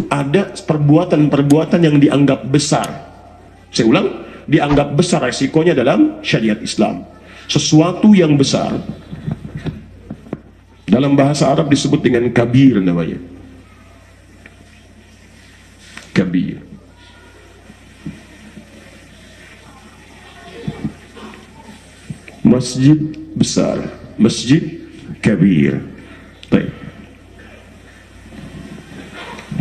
ada perbuatan-perbuatan yang dianggap besar. Saya ulang, dianggap besar resikonya dalam syariat Islam. Sesuatu yang besar dalam bahasa Arab disebut dengan kabir namanya. Kabir. Masjid besar, masjid kabir. Baik.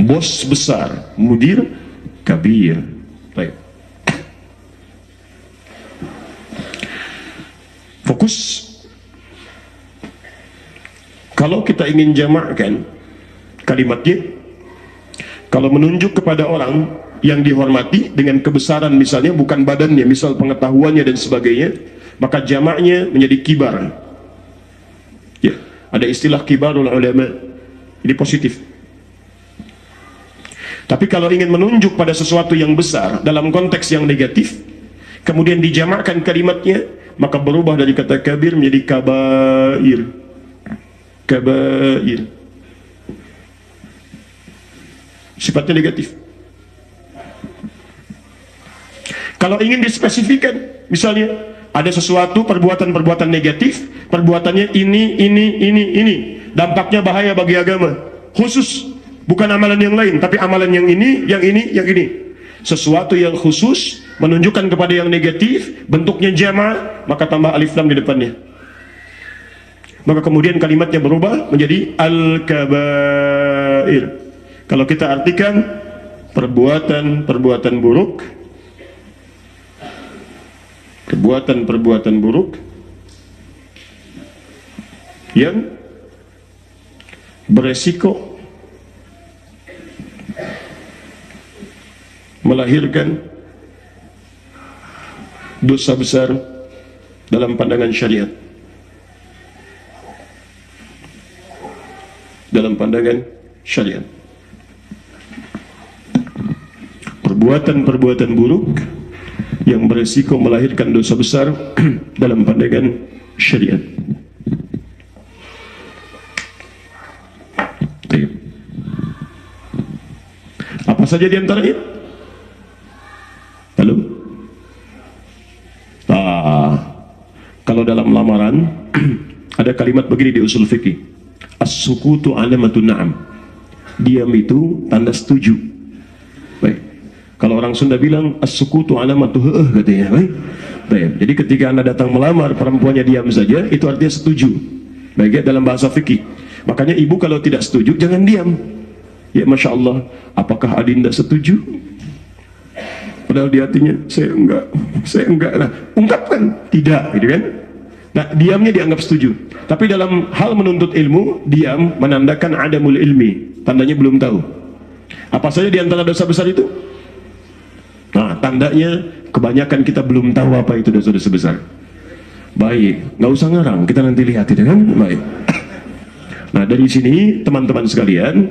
Bos besar, mudir kabir. Baik. Fokus. Kalau kita ingin jamakkan kalimatnya, kalau menunjuk kepada orang yang dihormati dengan kebesaran, misalnya bukan badannya, misal pengetahuannya dan sebagainya, maka jamaknya menjadi kibar. Ya, ada istilah kibarul ulama. Ini positif. Tapi kalau ingin menunjuk pada sesuatu yang besar dalam konteks yang negatif, kemudian dijamakkan kalimatnya, maka berubah dari kata kabir menjadi kabair. Kabair. Sifatnya negatif. Kalau ingin dispesifikan, misalnya ada sesuatu perbuatan-perbuatan negatif, perbuatannya ini, dampaknya bahaya bagi agama, khusus, bukan amalan yang lain, tapi amalan yang ini, yang ini. Sesuatu yang khusus menunjukkan kepada yang negatif, bentuknya jama', maka tambah alif lam di depannya. Maka kemudian kalimatnya berubah menjadi al-kabair. Kalau kita artikan perbuatan-perbuatan buruk, perbuatan-perbuatan buruk yang beresiko melahirkan dosa besar dalam pandangan syariat. Dalam pandangan syariat, perbuatan-perbuatan buruk yang beresiko melahirkan dosa besar dalam pandangan syariat. Apa saja di antaranya? Halo? Kalau dalam lamaran ada kalimat begini di usul fikih. As-sukutu alamatun na'am. Diam itu tanda setuju. Baik. Kalau orang Sunda bilang as-sukutu alamatu katanya. Baik. Baik. Jadi ketika Anda datang melamar, perempuannya diam saja, itu artinya setuju. Baik ya, dalam bahasa fikih. Makanya ibu kalau tidak setuju jangan diam. Ya Masya Allah, apakah Adinda setuju? Padahal di hatinya saya enggak. Nah, ungkapkan tidak, gitu kan? Nah, diamnya dianggap setuju. Tapi dalam hal menuntut ilmu, diam menandakan adamul ilmi, tandanya belum tahu. Apa saja di antara dosa besar itu? Nah, tandanya kebanyakan kita belum tahu apa itu dosa-dosa besar. Baik, nggak usah ngarang, kita nanti lihat, tidak kan? Baik. Nah, dari sini teman-teman sekalian,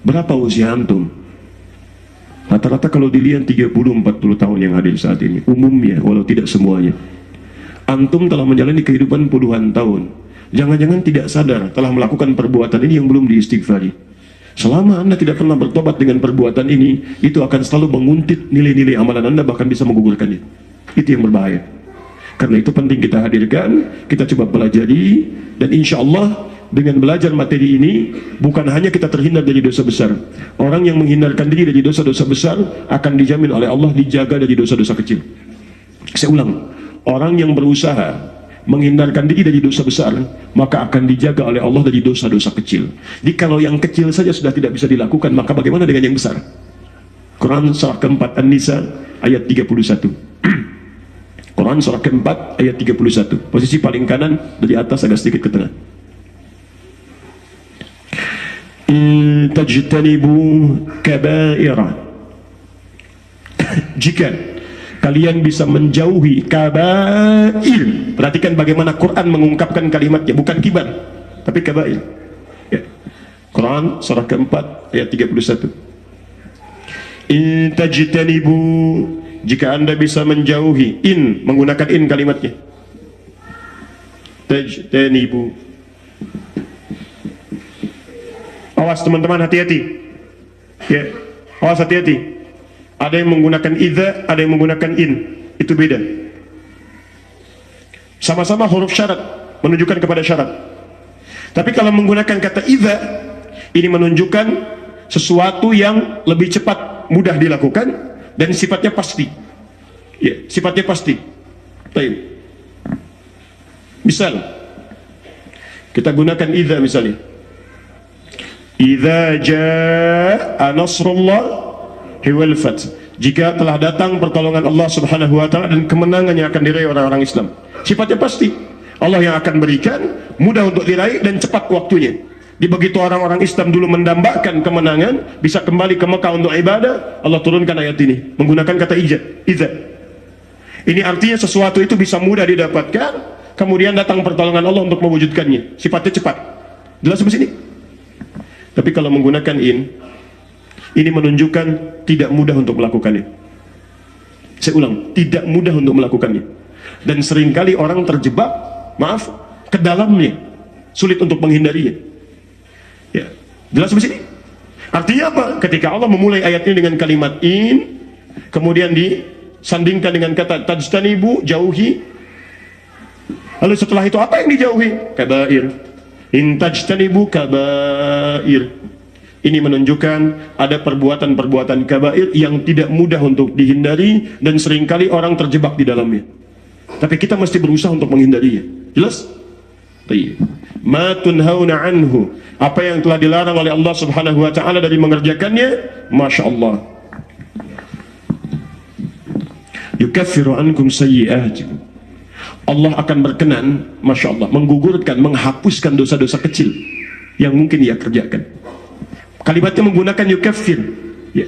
berapa usia antum? Rata-rata kalau dilihat 30-40 tahun yang hadir saat ini, umumnya, walau tidak semuanya. Antum telah menjalani kehidupan puluhan tahun. Jangan-jangan tidak sadar telah melakukan perbuatan ini yang belum diistighfari. Selama Anda tidak pernah bertobat dengan perbuatan ini, itu akan selalu menguntit nilai-nilai amalan Anda, bahkan bisa menggugurkannya. Itu yang berbahaya. Karena itu penting kita hadirkan, kita coba pelajari, dan insya Allah dengan belajar materi ini, bukan hanya kita terhindar dari dosa besar. Orang yang menghindarkan diri dari dosa-dosa besar akan dijamin oleh Allah dijaga dari dosa-dosa kecil. Saya ulang, orang yang berusaha menghindarkan diri dari dosa besar, maka akan dijaga oleh Allah dari dosa-dosa kecil. Jadi kalau yang kecil saja sudah tidak bisa dilakukan, maka bagaimana dengan yang besar? Quran surah keempat An-Nisa ayat 31. Quran surah keempat ayat 31. Posisi paling kanan dari atas agak sedikit ke tengah. Tajtanibu kabaira. Jika kalian bisa menjauhi kabair. Perhatikan bagaimana Quran mengungkapkan kalimatnya, bukan kibar, tapi kabair. Ya. Quran surah keempat ayat 31. In tajtanibu, jika Anda bisa menjauhi, in menggunakan in kalimatnya. Tajtanibu. Awas teman-teman, hati-hati. Ya, awas hati-hati. Ada yang menggunakan idza, ada yang menggunakan in. Itu beda. Sama-sama huruf syarat, menunjukkan kepada syarat. Tapi kalau menggunakan kata idza, ini menunjukkan sesuatu yang lebih cepat, mudah dilakukan, dan sifatnya pasti. Ya, sifatnya pasti. Baik. Misal, kita gunakan idza misalnya. Idza jaa nasrullah wal fath. Jika telah datang pertolongan Allah Subhanahu wa taala dan kemenangan yang akan diraih orang-orang Islam. Sifatnya pasti. Allah yang akan berikan, mudah untuk diraih dan cepat waktunya. Di begitu orang-orang Islam dulu mendambakan kemenangan, bisa kembali ke Mekah untuk ibadah, Allah turunkan ayat ini menggunakan kata idza. Ini artinya sesuatu itu bisa mudah didapatkan, kemudian datang pertolongan Allah untuk mewujudkannya. Sifatnya cepat. Jelas sampai sini? Tapi kalau menggunakan ini menunjukkan tidak mudah untuk melakukannya. Saya ulang, tidak mudah untuk melakukannya. Dan seringkali orang terjebak, maaf, ke dalamnya, sulit untuk menghindarinya. Ya, jelas sampai sini? Artinya apa? Ketika Allah memulai ayat ini dengan kalimat kemudian disandingkan dengan kata tajtanibu, jauhi. Lalu setelah itu apa yang dijauhi? Kabair. In tajtanibu kabair. Ini menunjukkan ada perbuatan-perbuatan kabair yang tidak mudah untuk dihindari dan seringkali orang terjebak di dalamnya. Tapi kita mesti berusaha untuk menghindarinya. Jelas? Baik. Ma tunhauna anhu. Apa yang telah dilarang oleh Allah Subhanahu wa taala dari mengerjakannya, Masya Allah. Yukaffiru ankum sayyi'atikum. Allah akan berkenan, Masya Allah, menggugurkan, menghapuskan dosa-dosa kecil yang mungkin ia kerjakan. Kalimatnya menggunakan yukaffir, ya.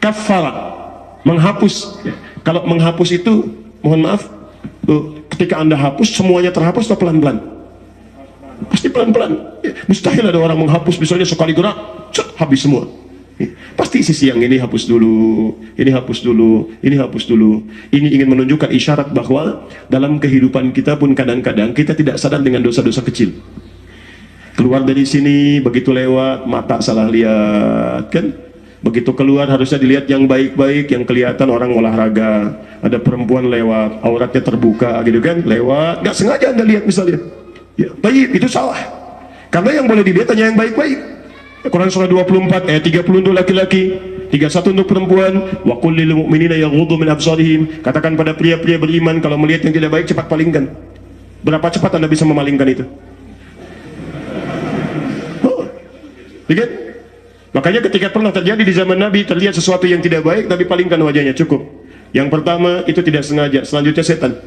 Kaffara, menghapus, ya. Kalau menghapus itu, mohon maaf, ketika Anda hapus, semuanya terhapus atau pelan-pelan? Pasti pelan-pelan, ya. Mustahil ada orang menghapus misalnya sekali gerak, habis semua, ya. Pasti sisi yang ini hapus dulu, ini hapus dulu, ini hapus dulu. Ini ingin menunjukkan isyarat bahwa dalam kehidupan kita pun kadang-kadang kita tidak sadar dengan dosa-dosa kecil. Keluar dari sini, begitu lewat, mata salah lihat, kan? Begitu keluar harusnya dilihat yang baik-baik, yang kelihatan orang olahraga. Ada perempuan lewat, auratnya terbuka, gitu kan? Lewat, nggak sengaja Anda lihat misalnya. Ya, baik, itu salah. Karena yang boleh dilihat hanya yang baik-baik. Quran surah 24 ayat 30 untuk laki-laki, 31 untuk perempuan. Wa qul lil mu'minina yaghuddu min absarihim. Katakan pada pria-pria beriman kalau melihat yang tidak baik cepat palingkan. Berapa cepat Anda bisa memalingkan itu? Lihat? Makanya ketika pernah terjadi di zaman Nabi, terlihat sesuatu yang tidak baik, Nabi palingkan wajahnya, cukup. Yang pertama itu tidak sengaja, selanjutnya setan.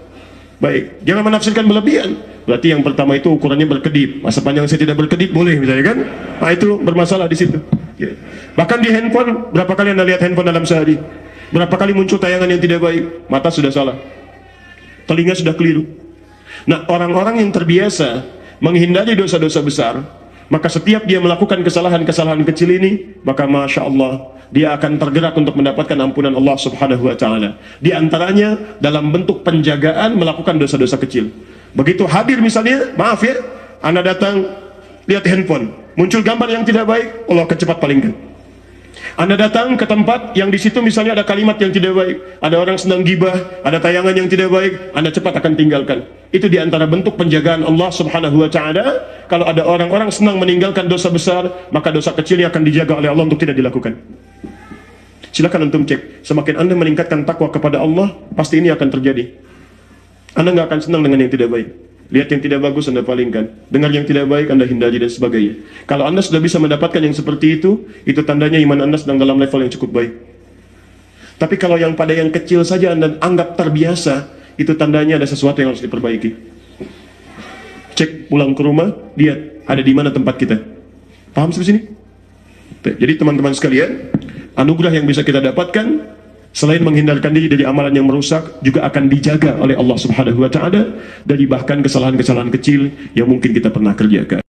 Baik, jangan menafsirkan berlebihan. Berarti yang pertama itu ukurannya berkedip. Masa panjang saya tidak berkedip boleh misalnya kan? Nah itu bermasalah di situ. Ya. Bahkan di handphone, berapa kali Anda lihat handphone dalam sehari? Berapa kali muncul tayangan yang tidak baik? Mata sudah salah, telinga sudah keliru. Nah, orang-orang yang terbiasa menghindari dosa-dosa besar, maka setiap dia melakukan kesalahan-kesalahan kecil ini, maka Masya Allah, dia akan tergerak untuk mendapatkan ampunan Allah Subhanahu wa ta'ala. Di antaranya dalam bentuk penjagaan melakukan dosa-dosa kecil. Begitu hadir misalnya, maaf ya, Anda datang, lihat handphone, muncul gambar yang tidak baik, Allah akan cepat palingkan. Anda datang ke tempat yang di situ misalnya ada kalimat yang tidak baik, ada orang sedang gibah, ada tayangan yang tidak baik, Anda cepat akan tinggalkan. Itu diantara bentuk penjagaan Allah Subhanahu wa ta'ala. Kalau ada orang-orang senang meninggalkan dosa besar, maka dosa kecilnya akan dijaga oleh Allah untuk tidak dilakukan. Silakan antum cek. Semakin Anda meningkatkan takwa kepada Allah, pasti ini akan terjadi. Anda nggak akan senang dengan yang tidak baik. Lihat yang tidak bagus Anda palingkan, dengar yang tidak baik Anda hindari dan sebagainya. Kalau Anda sudah bisa mendapatkan yang seperti itu tandanya iman Anda sedang dalam level yang cukup baik. Tapi kalau yang pada yang kecil saja Anda anggap terbiasa, itu tandanya ada sesuatu yang harus diperbaiki. Cek pulang ke rumah, lihat ada di mana tempat kita. Paham sampai sini? Jadi teman-teman sekalian, anugerah yang bisa kita dapatkan selain menghindarkan diri dari amalan yang merusak, juga akan dijaga oleh Allah Subhanahu wa ta'ala dari bahkan kesalahan-kesalahan kecil yang mungkin kita pernah kerjakan.